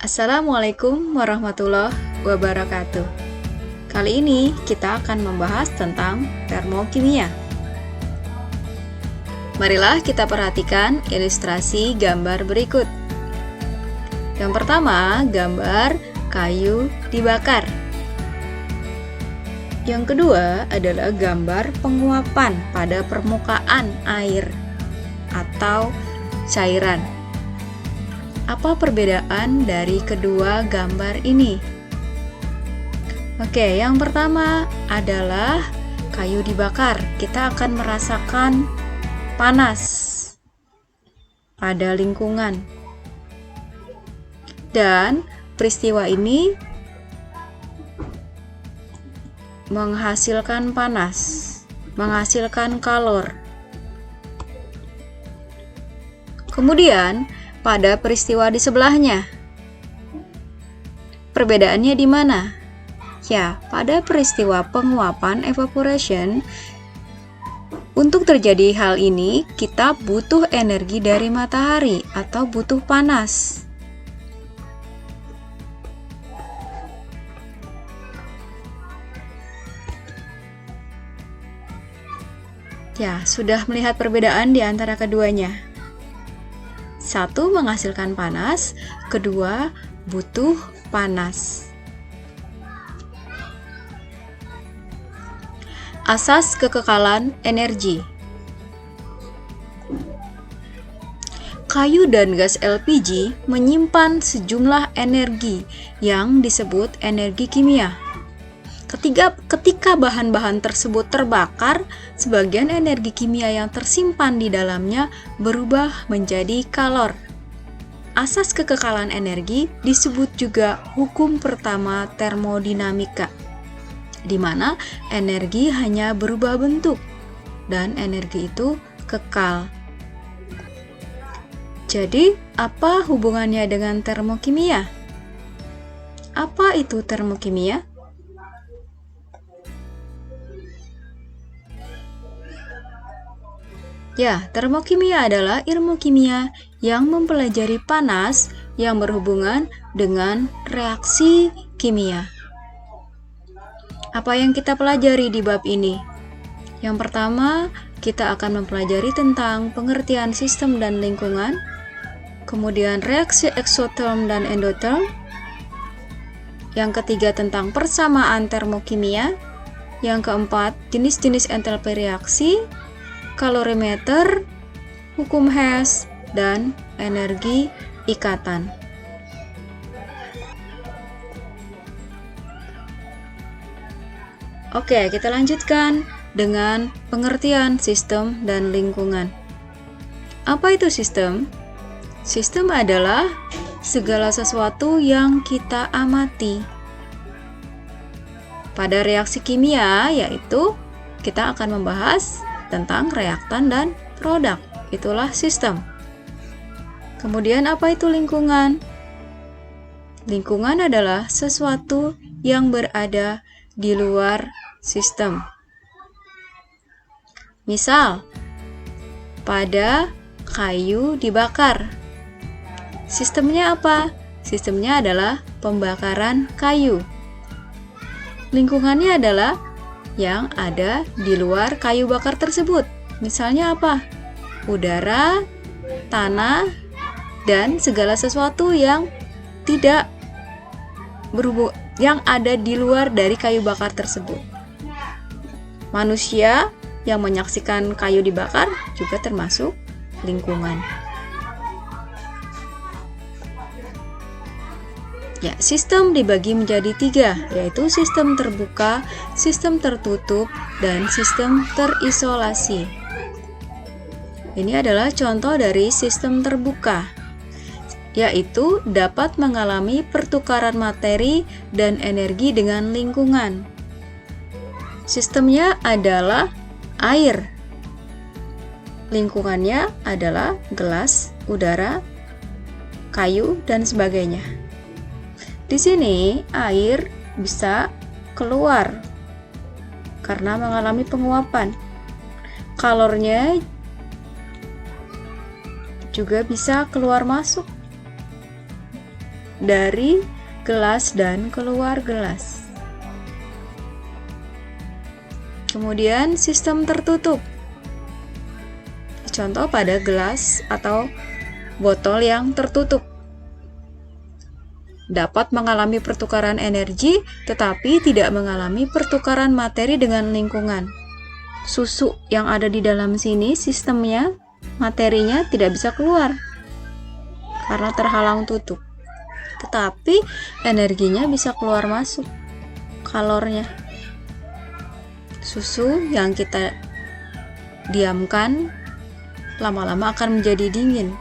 Assalamualaikum warahmatullahi wabarakatuh. Kali ini kita akan membahas tentang termokimia. Marilah kita perhatikan ilustrasi gambar berikut. Yang pertama, gambar kayu dibakar. Yang kedua adalah gambar penguapan pada permukaan air atau cairan. Apa perbedaan dari kedua gambar ini? Oke, yang pertama adalah kayu dibakar. Kita akan merasakan panas pada lingkungan. Dan peristiwa ini menghasilkan panas, menghasilkan kalor. Kemudian pada peristiwa di sebelahnya, perbedaannya di mana? Ya, pada peristiwa penguapan evaporation, untuk terjadi hal ini kita butuh energi dari matahari atau butuh panas. Ya, sudah melihat perbedaan di antara keduanya. Satu menghasilkan panas, kedua butuh panas. Asas kekekalan energi. Kayu dan gas LPG menyimpan sejumlah energi yang disebut energi kimia. Ketika bahan-bahan tersebut terbakar, sebagian energi kimia yang tersimpan di dalamnya berubah menjadi kalor. Asas kekekalan energi disebut juga hukum pertama termodinamika, di mana energi hanya berubah bentuk dan energi itu kekal. Jadi, apa hubungannya dengan termokimia? Apa itu termokimia? Ya, termokimia adalah ilmu kimia yang mempelajari panas yang berhubungan dengan reaksi kimia. Apa yang kita pelajari di bab ini? Yang pertama, kita akan mempelajari tentang pengertian sistem dan lingkungan, kemudian reaksi eksoterm dan endoterm. Yang ketiga tentang persamaan termokimia. Yang keempat, jenis-jenis entalpi reaksi, kalorimeter, hukum Hess, dan energi ikatan. Oke, kita lanjutkan dengan pengertian sistem dan lingkungan. Apa itu sistem? Sistem adalah segala sesuatu yang kita amati. Pada reaksi kimia, yaitu kita akan membahas tentang reaktan dan produk. Itulah sistem. Kemudian apa itu lingkungan? Lingkungan adalah sesuatu yang berada di luar sistem. Misal, pada kayu dibakar. Sistemnya apa? Sistemnya adalah pembakaran kayu. Lingkungannya adalah yang ada di luar kayu bakar tersebut. Misalnya apa? Udara, tanah, dan segala sesuatu yang tidak yang ada di luar dari kayu bakar tersebut. Manusia yang menyaksikan kayu dibakar juga termasuk lingkungan. Ya, sistem dibagi menjadi 3, yaitu sistem terbuka, sistem tertutup, dan sistem terisolasi. Ini adalah contoh dari sistem terbuka, yaitu dapat mengalami pertukaran materi dan energi dengan lingkungan. Sistemnya adalah air. Lingkungannya adalah gelas, udara, kayu, dan sebagainya. Di sini air bisa keluar karena mengalami penguapan. Kalornya juga bisa keluar masuk dari gelas dan keluar gelas. Kemudian sistem tertutup. Contoh pada gelas atau botol yang tertutup. Dapat mengalami pertukaran energi, tetapi tidak mengalami pertukaran materi dengan lingkungan. Susu yang ada di dalam sini, sistemnya, materinya tidak bisa keluar karena terhalang tutup. Tetapi energinya bisa keluar masuk, kalornya. Susu yang kita diamkan lama-lama akan menjadi dingin.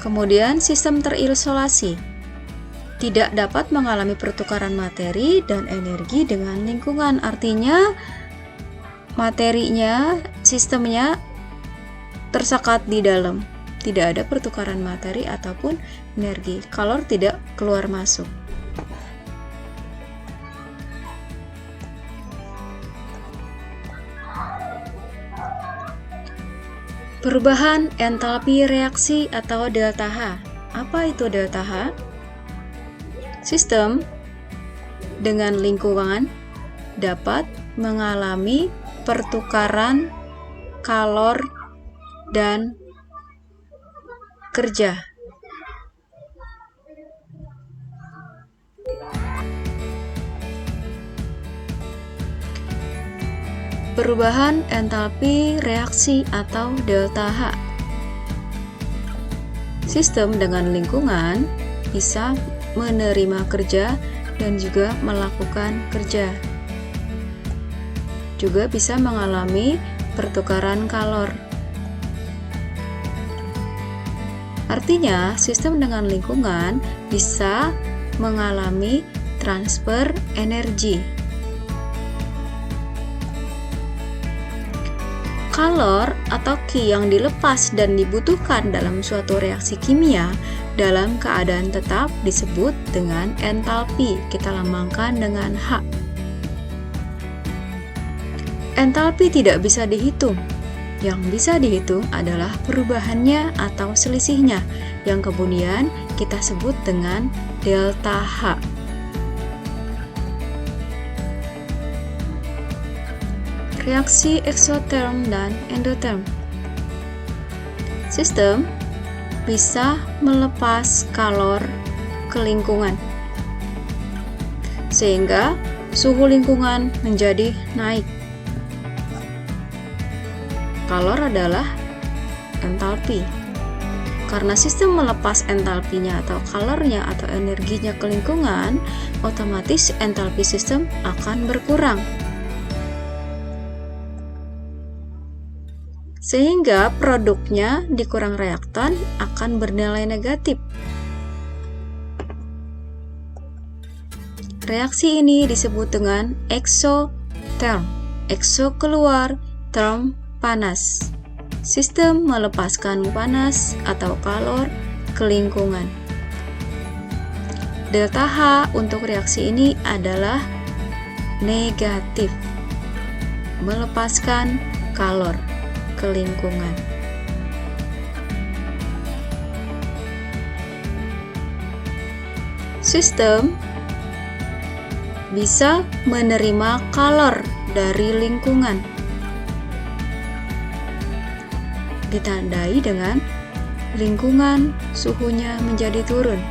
Kemudian sistem terisolasi tidak dapat mengalami pertukaran materi dan energi dengan lingkungan. Artinya materinya, sistemnya tersekat di dalam. Tidak ada pertukaran materi ataupun energi. Kalor tidak keluar masuk. Perubahan entalpi reaksi atau delta H. Apa itu delta H? Sistem dengan lingkungan dapat mengalami pertukaran kalor dan kerja. Perubahan entalpi reaksi atau delta H. Sistem dengan lingkungan bisa menerima kerja dan juga melakukan kerja. Juga bisa mengalami pertukaran kalor. Artinya, sistem dengan lingkungan bisa mengalami transfer energi. Kalor atau Ki yang dilepas dan dibutuhkan dalam suatu reaksi kimia dalam keadaan tetap disebut dengan entalpi. Kita lambangkan dengan H. Entalpi tidak bisa dihitung. Yang bisa dihitung adalah perubahannya atau selisihnya, yang kemudian kita sebut dengan delta H. Reaksi eksoterm dan endoterm. Sistem bisa melepas kalor ke lingkungan, sehingga suhu lingkungan menjadi naik. Kalor adalah entalpi. Karena sistem melepas entalpinya atau kalornya atau energinya ke lingkungan, otomatis entalpi sistem akan berkurang. Sehingga produknya dikurang reaktan akan bernilai negatif. Reaksi ini disebut dengan exotherm. Exo keluar, term panas. Sistem melepaskan panas atau kalor ke lingkungan. Delta H untuk reaksi ini adalah negatif, melepaskan kalor ke lingkungan. Sistem bisa menerima kalor dari lingkungan, ditandai dengan lingkungan suhunya menjadi turun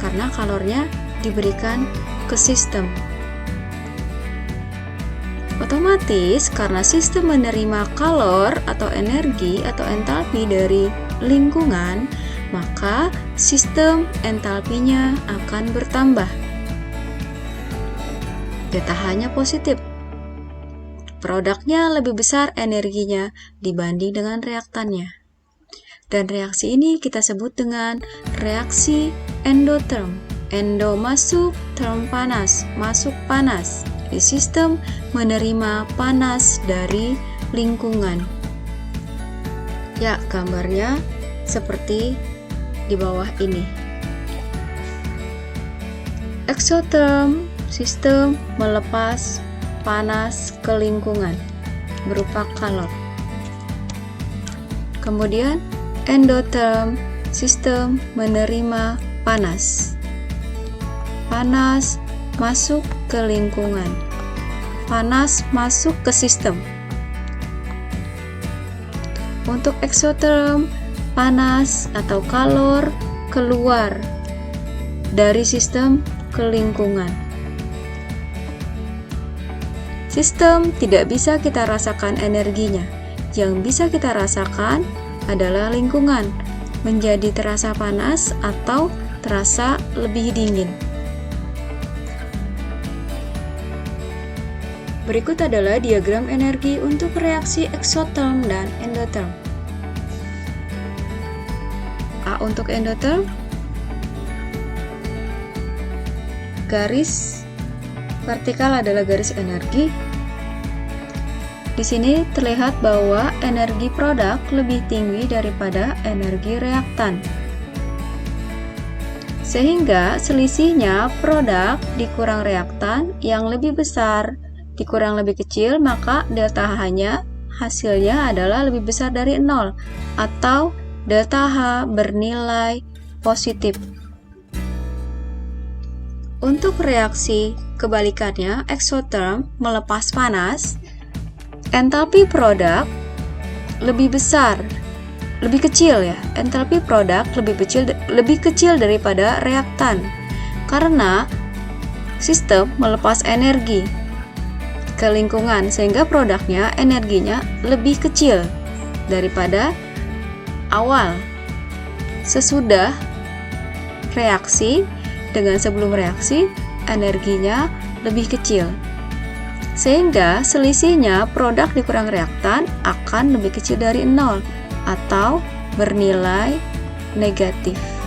karena kalornya diberikan ke sistem. Otomatis karena sistem menerima kalor atau energi atau entalpi dari lingkungan, maka sistem entalpinya akan bertambah. Delta H-nya positif. Produknya lebih besar energinya dibanding dengan reaktannya. Dan reaksi ini kita sebut dengan reaksi endotherm. Endo masuk, term panas, masuk panas. Di sistem menerima panas dari lingkungan. Ya, gambarnya seperti di bawah ini. Exotherm, sistem melepas panas ke lingkungan berupa kalor. Kemudian endotherm, sistem menerima panas. Panas masuk ke lingkungan. Panas masuk ke sistem. Untuk exotherm, panas atau kalor keluar dari sistem ke lingkungan. Sistem tidak bisa kita rasakan energinya. Yang bisa kita rasakan adalah lingkungan, menjadi terasa panas atau terasa lebih dingin. Berikut adalah diagram energi untuk reaksi exotherm dan endotherm. A untuk endotherm, garis vertikal adalah garis energi. Di sini terlihat bahwa energi produk lebih tinggi daripada energi reaktan. Sehingga selisihnya produk dikurang reaktan yang lebih besar dikurang lebih kecil, maka delta H-nya hasilnya adalah lebih besar dari 0 atau delta H bernilai positif. Untuk reaksi kebalikannya, exotherm melepas panas, entalpi produk lebih besar, lebih kecil ya. Entalpi produk lebih kecil daripada reaktan karena sistem melepas energi ke lingkungan sehingga produknya energinya lebih kecil daripada awal. Sesudah reaksi dengan sebelum reaksi energinya lebih kecil. Sehingga selisihnya produk dikurang reaktan akan lebih kecil dari 0 atau bernilai negatif.